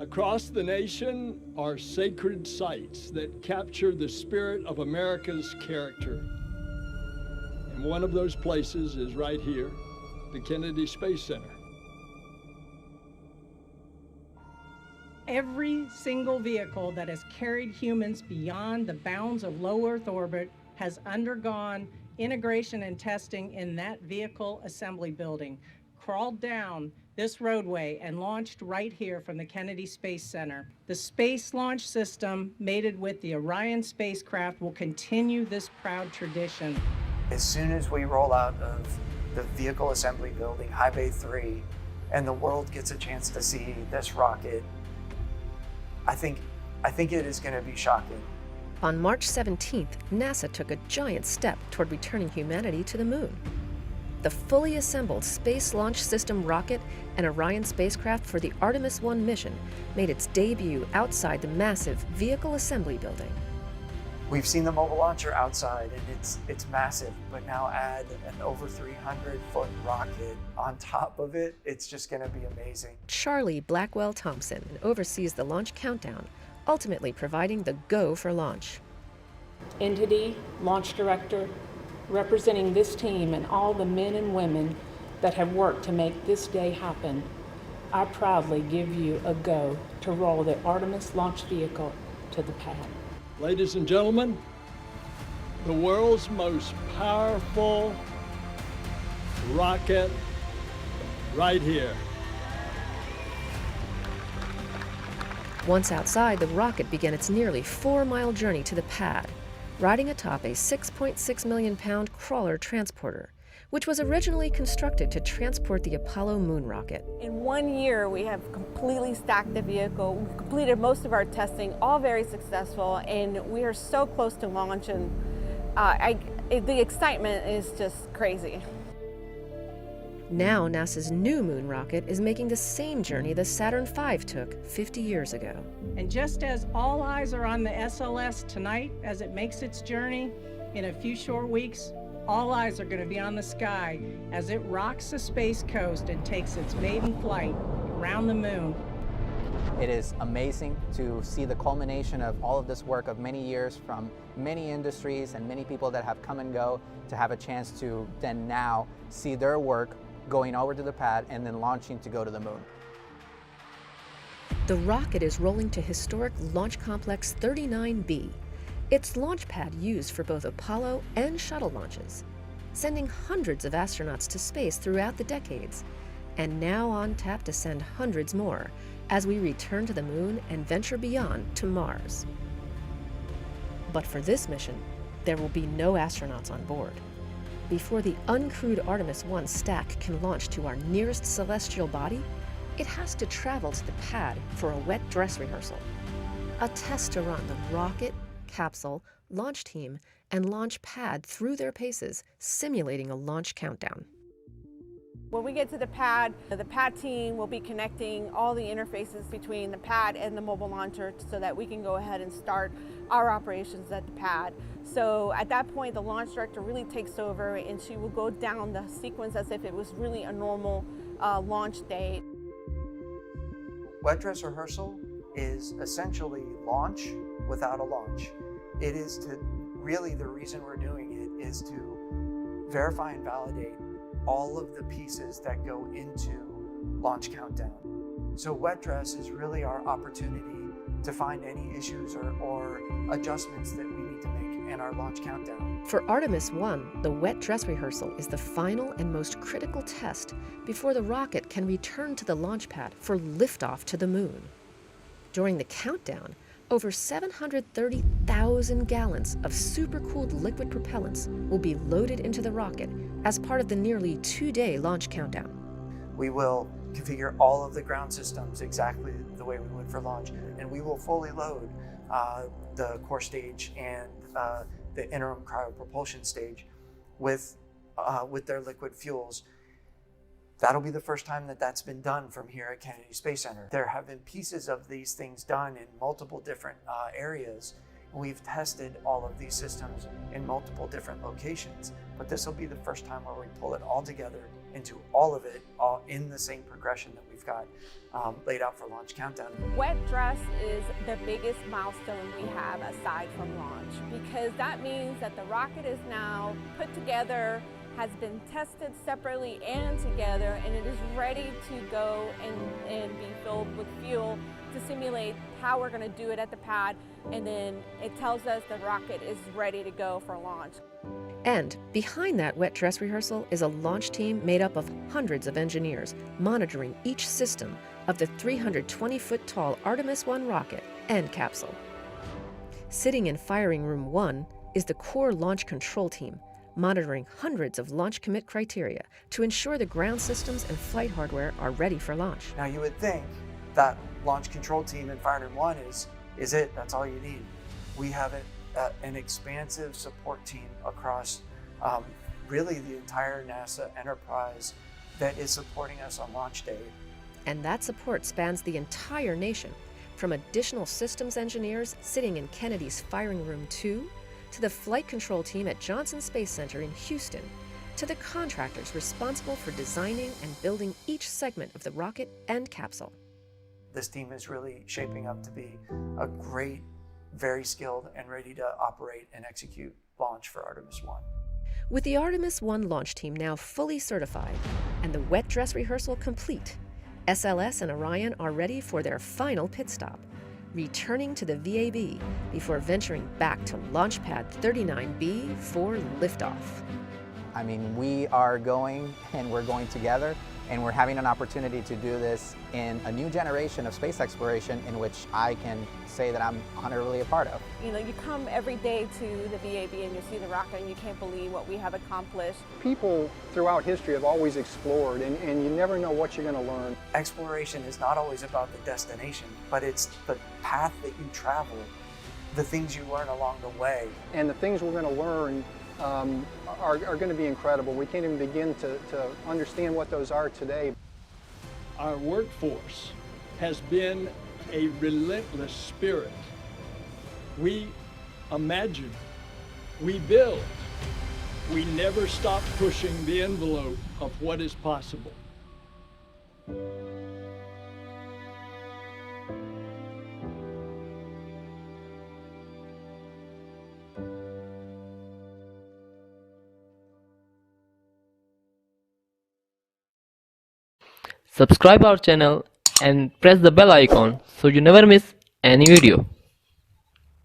Across the nation are sacred sites that capture the spirit of America's character. And one of those places is right here, the Kennedy Space Center. Every single vehicle that has carried humans beyond the bounds of low Earth orbit has undergone integration and testing in that vehicle assembly building, crawled down this roadway and launched right here from the Kennedy Space Center. The Space Launch System, mated with the Orion spacecraft, will continue this proud tradition. As soon as we roll out of the vehicle assembly building, High Bay 3, and the world gets a chance to see this rocket, I think it is going to be shocking. On March 17th, NASA took a giant step toward returning humanity to the moon. The fully assembled Space Launch System rocket and Orion spacecraft for the Artemis I mission made its debut outside the massive vehicle assembly building. We've seen the mobile launcher outside, and it's massive, but now add an over 300-foot rocket on top of it, it's just going to be amazing. Charlie Blackwell Thompson oversees the launch countdown, ultimately providing the go for launch. Entity, launch director, representing this team and all the men and women that have worked to make this day happen, I proudly give you a go to roll the Artemis launch vehicle to the pad. Ladies and gentlemen, the world's most powerful rocket right here. Once outside, the rocket began its nearly 4-mile journey to the pad, riding atop a 6.6 million pound crawler transporter, which was originally constructed to transport the Apollo moon rocket. In 1 year, we have completely stacked the vehicle. We've completed most of our testing, all very successful, and we are so close to launch, and the excitement is just crazy. Now NASA's new moon rocket is making the same journey the Saturn V took 50 years ago. And just as all eyes are on the SLS tonight as it makes its journey, in a few short weeks, all eyes are going to be on the sky as it rocks the space coast and takes its maiden flight around the moon. It is amazing to see the culmination of all of this work of many years from many industries and many people that have come and go, to have a chance to then now see their work going over to the pad and then launching to go to the moon. The rocket is rolling to historic Launch Complex 39B, its launch pad used for both Apollo and shuttle launches, sending hundreds of astronauts to space throughout the decades, and now on tap to send hundreds more as we return to the moon and venture beyond to Mars. But for this mission, there will be no astronauts on board. Before the uncrewed Artemis I stack can launch to our nearest celestial body, it has to travel to the pad for a wet dress rehearsal, a test to run the rocket, capsule, launch team, and launch pad through their paces, simulating a launch countdown. When we get to the pad team will be connecting all the interfaces between the pad and the mobile launcher so that we can go ahead and start our operations at the pad. So at that point, the launch director really takes over, and she will go down the sequence as if it was really a normal launch day. Wet dress rehearsal is essentially launch without a launch. It is to really, the reason we're doing it is to verify and validate all of the pieces that go into launch countdown. So wet dress is really our opportunity to find any issues or adjustments that we need to make in our launch countdown. For Artemis I, the wet dress rehearsal is the final and most critical test before the rocket can return to the launch pad for liftoff to the moon. During the countdown, over 730,000 gallons of supercooled liquid propellants will be loaded into the rocket as part of the nearly 2-day launch countdown. We will configure all of the ground systems exactly the way we would for launch, and we will fully load the core stage and the interim cryopropulsion stage with their liquid fuels. That'll be the first time that that's been done from here at Kennedy Space Center. There have been pieces of these things done in multiple different areas. We've tested all of these systems in multiple different locations, but this will be the first time where we pull it all together into all of it, all in the same progression that we've got laid out for Launch Countdown. Wet dress is the biggest milestone we have aside from launch, because that means that the rocket is now put together, has been tested separately and together, and it is ready to go and be filled with fuel to simulate how we're going to do it at the pad, and then it tells us the rocket is ready to go for launch. And behind that wet dress rehearsal is a launch team made up of hundreds of engineers monitoring each system of the 320-foot-tall Artemis I rocket and capsule. Sitting in firing room 1 is the core launch control team, monitoring hundreds of launch commit criteria to ensure the ground systems and flight hardware are ready for launch. Now you would think that launch control team in firing room 1 is it, that's all you need. We have an expansive support team across really the entire NASA enterprise that is supporting us on launch day. And that support spans the entire nation, from additional systems engineers sitting in Kennedy's Firing Room 2, to the flight control team at Johnson Space Center in Houston, to the contractors responsible for designing and building each segment of the rocket and capsule. This team is really shaping up to be a great, very skilled and ready to operate and execute launch for Artemis I. With the Artemis I launch team now fully certified and the wet dress rehearsal complete, SLS and Orion are ready for their final pit stop, returning to the VAB before venturing back to Launch Pad 39B for liftoff. I mean, we are going and we're going together, and we're having an opportunity to do this in a new generation of space exploration in which I can say that I'm honorably a part of. You know, you come every day to the VAB and you see the rocket and you can't believe what we have accomplished. People throughout history have always explored, and you never know what you're going to learn. Exploration is not always about the destination, but it's the path that you travel, the things you learn along the way. And the things we're going to learn are going to be incredible. We can't even begin to understand what those are today. Our workforce has been a relentless spirit. We imagine, we build, we never stop pushing the envelope of what is possible. Subscribe our channel and press the bell icon so you never miss any video.